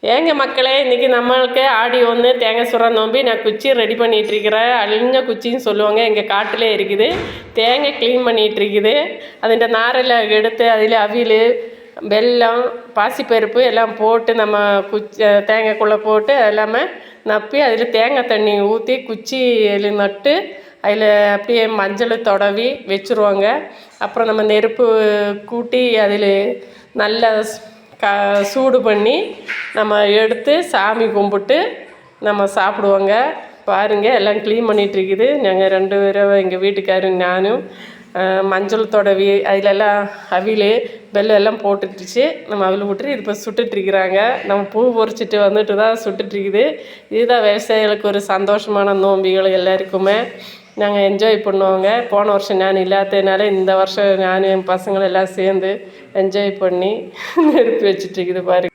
ஏங்க மக்களே, இன்றைக்கி நம்மளுக்கு ஆடி 1 தேங்காய் சுடுற நோம்பி. நான் குச்சி ரெடி பண்ணிகிட்ருக்கிறேன். அழிஞ்ச குச்சின்னு சொல்லுவாங்க, எங்கள் காட்டிலே இருக்குது. தேங்காய் க்ளீன் பண்ணிகிட்ருக்குது. அதுன்ற நாரில் எடுத்து அதில் அவில், வெல்லம், பாசிப்பருப்பு எல்லாம் போட்டு நம்ம தேங்காய்க்குள்ளே போட்டு எல்லாமே நப்பி அதில் தேங்காய் தண்ணி ஊற்றி குச்சியில் நட்டு அதில் அப்படியே மஞ்சள் தடவி வச்சுருவாங்க. அப்புறம் நம்ம நெருப்பு கூட்டி அதில் நல்ல சூடு பண்ணி நம்ம எடுத்து சாமி கும்பிட்டு நம்ம சாப்பிடுவோங்க. பாருங்கள், எல்லாம் க்ளீன் பண்ணிகிட்ருக்குது. நாங்கள் 2 பேரும், எங்கள் வீட்டுக்காரும் நானும் மஞ்சள் தடவி அதிலெல்லாம் அவில் வெல்லம் எல்லாம் போட்டுட்டுச்சு. நம்ம அவில் விட்டுட்டு இது இப்போ சுட்டுட்ருக்குறாங்க. நம்ம பூ பொறிச்சிட்டு வந்துட்டு தான் சுட்டுட்ருக்குது. இதுதான் விவசாயிகளுக்கு ஒரு சந்தோஷமான நோம்பிகள். எல்லாருக்குமே நாங்கள் என்ஜாய் பண்ணுவோங்க. போன வருஷம் நான் இல்லாததுனால இந்த வருஷம் நான் என் பசங்களெல்லாம் சேர்ந்து என்ஜாய் பண்ணி நெருப்பு வச்சிட்ருக்குது பாருங்கள்.